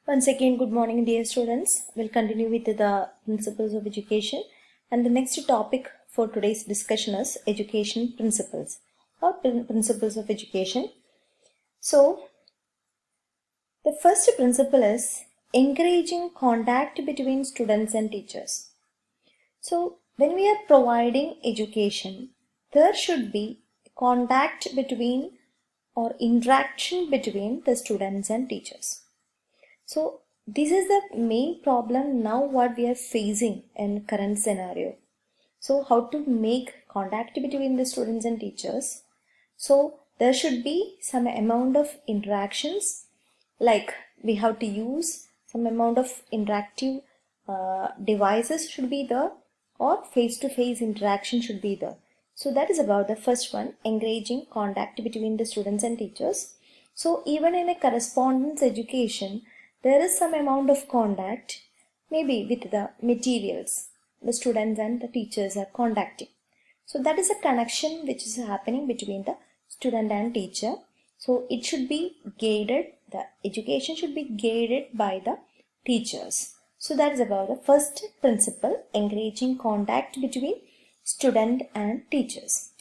Once again, good morning, dear students. We'll continue with the principles of education. And the next topic for today's discussion is education principles or principles of education. So, the first principle is encouraging contact between students and teachers. So, when we are providing education, there should be contact between or interaction between the students and teachers. So this is the main problem now what we are facing in current scenario. So how to make contact between the students and teachers? So there should be some amount of interactions, like we have to use some amount of interactive devices should be there, or face-to-face interaction should be there. So that is about the first one, encouraging contact between the students and teachers. So even in a correspondence education, there is some amount of contact, maybe with the materials the students and the teachers are contacting. So that is a connection which is happening between the student and teacher. So it should be guided, the education should be guided by the teachers. So that is about the first principle, encouraging contact between student and teachers.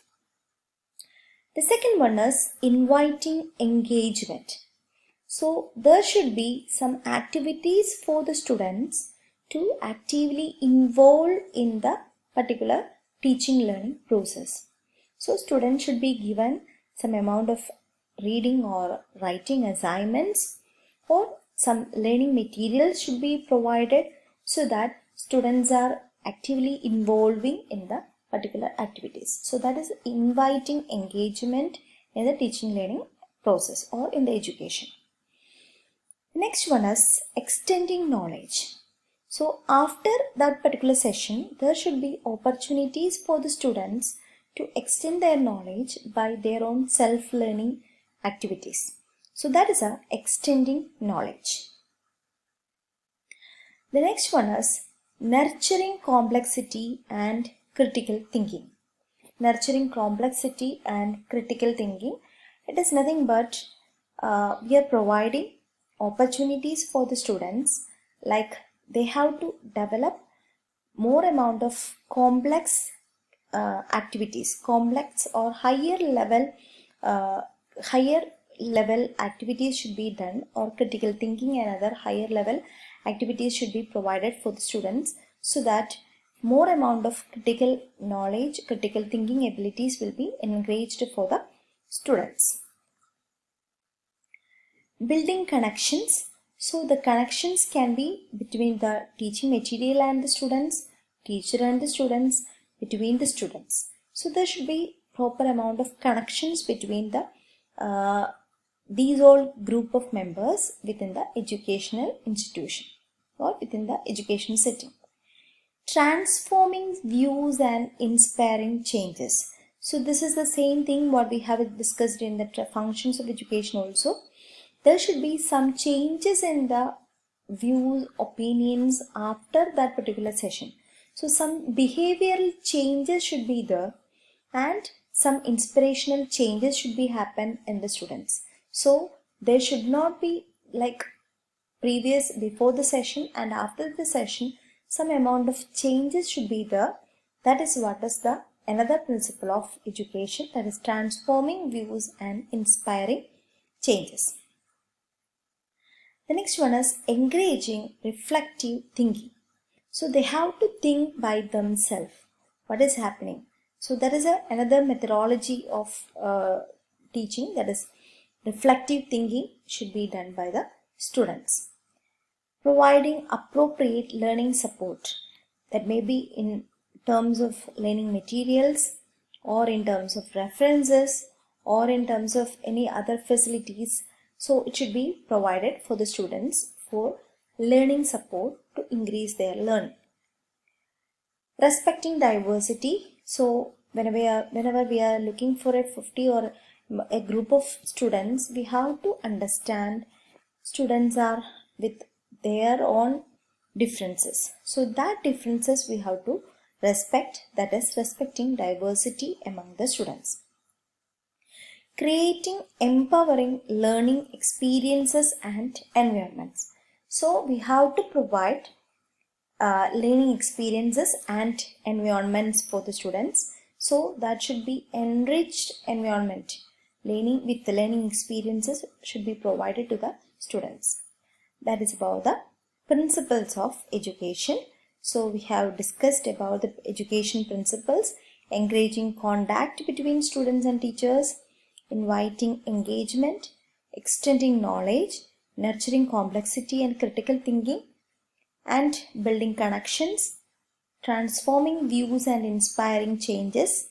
The second one is inviting engagement. So there should be some activities for the students to actively involve in the particular teaching learning process. So students should be given some amount of reading or writing assignments, or some learning materials should be provided so that students are actively involving in the particular activities. So that is inviting engagement in the teaching learning process or in the education. Next one is extending knowledge. So after that particular session, there should be opportunities for the students to extend their knowledge by their own self-learning activities. So that is a extending knowledge. The next one is nurturing complexity and critical thinking. Nurturing complexity and critical thinking. It is nothing but we are providing opportunities for the students, like they have to develop more amount of complex activities, complex or higher level activities should be done, or critical thinking and other higher level activities should be provided for the students, so that more amount of critical knowledge, critical thinking abilities will be encouraged for the students. Building connections. So the connections can be between the teaching material and the students, teacher and the students, between the students. So there should be proper amount of connections between the these all group of members within the educational institution or within the education setting. Transforming views and inspiring changes. So this is the same thing what we have discussed in the functions of education also. There should be some changes in the views, opinions after that particular session. So some behavioral changes should be there, and some inspirational changes should be happen in the students. So there should not be like previous, before the session and after the session, some amount of changes should be there. That is what is the another principle of education, that is transforming views and inspiring changes. The next one is encouraging reflective thinking. So they have to think by themselves what is happening. So that is another methodology of teaching, that is reflective thinking should be done by the students. Providing appropriate learning support, that may be in terms of learning materials, or in terms of references, or in terms of any other facilities. So it should be provided for the students for learning support to increase their learning. Respecting diversity. So whenever we are looking for a 50 or a group of students, we have to understand students are with their own differences. So that differences we have to respect, that is respecting diversity among the students. Creating empowering learning experiences and environments. So we have to provide learning experiences and environments for the students. So that should be enriched environment. Learning with the learning experiences should be provided to the students. That is about the principles of education. So we have discussed about the education principles: encouraging contact between students and teachers, inviting engagement, extending knowledge, nurturing complexity and critical thinking, and building connections, transforming views and inspiring changes,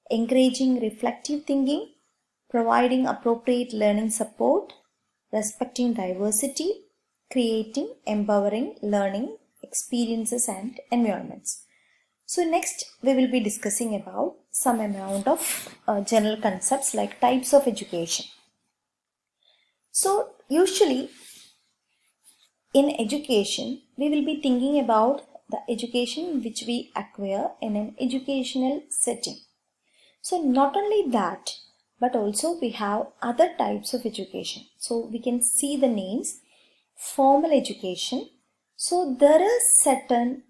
encouraging reflective thinking, providing appropriate learning support, respecting diversity, creating empowering learning experiences and environments. So next we will be discussing about some amount of general concepts like types of education. So usually in education, we will be thinking about the education which we acquire in an educational setting. So not only that, but also we have other types of education. So we can see the names: formal education. So there are certain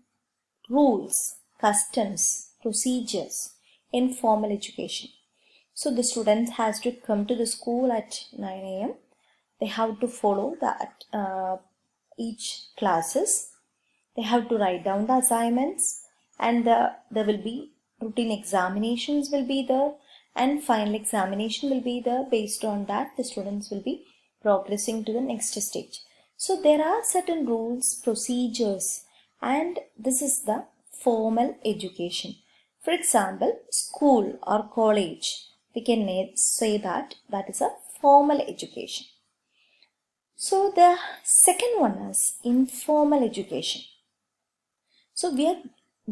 rules, customs, procedures in formal education. So the students has to come to the school at 9 a.m. They have to follow the each classes. They have to write down the assignments, and there will be routine examinations will be there, and final examination will be there. Based on that, the students will be progressing to the next stage. So there are certain rules, procedures, and this is the formal education. For example, school or college, we can say that is a formal education. So the second one is informal education. So we are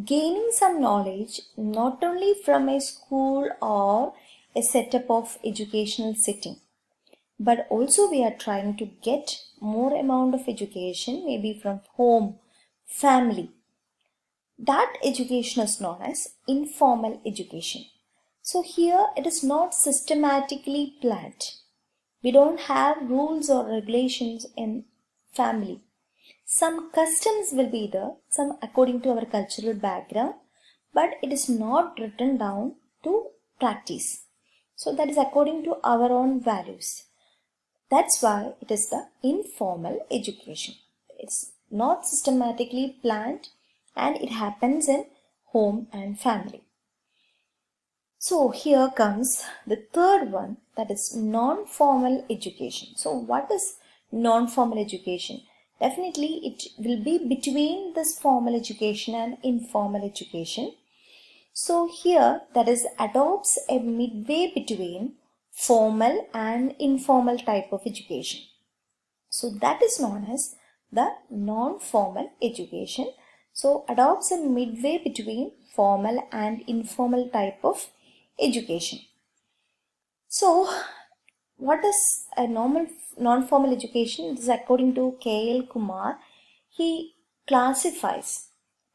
gaining some knowledge not only from a school or a setup of educational setting, but also we are trying to get more amount of education maybe from home, family. That education is known as informal education. So here it is not systematically planned. We don't have rules or regulations in family. Some customs will be there, some according to our cultural background, but it is not written down to practice. So that is according to our own values. That's why it is the informal education. It's not systematically planned and it happens in home and family. So here comes the third one, that is non-formal education. So what is non-formal education? Definitely it will be between this formal education and informal education. So here that is adopts a midway between formal and informal type of education. So that is known as the non-formal education. So adopts a midway between formal and informal type of education. So what is a normal non-formal education? This is according to K.L. Kumar. He classifies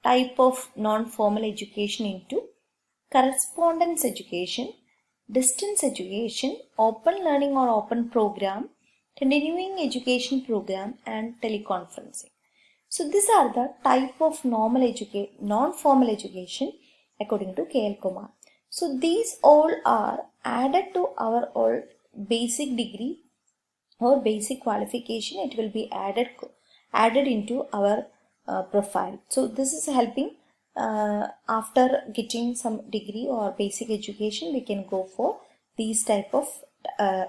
type of non-formal education into correspondence education, distance education, open learning or open program, continuing education program, and teleconferencing. So these are the type of non-formal education according to K.L. Kumar. So these all are added to our all basic degree or basic qualification. It will be added into our profile. So this is helping after getting some degree or basic education, we can go for these type of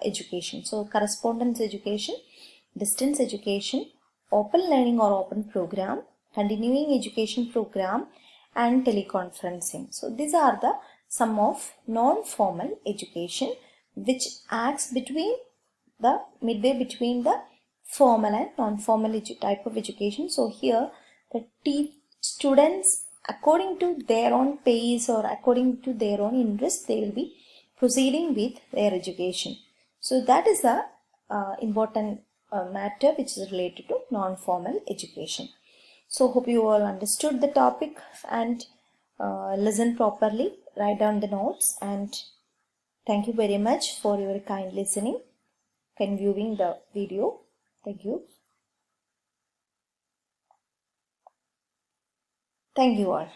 education. So correspondence education, distance education, open learning or open program, continuing education program, and teleconferencing. So these are the some of non-formal education which acts between the midway between the formal and non-formal type of education. So here the students, according to their own pace or according to their own interest, they will be proceeding with their education. So that is the important matter which is related to non-formal education. So hope you all understood the topic and listen properly, write down the notes, and thank you very much for your kind listening and viewing the video. Thank you. Thank you all.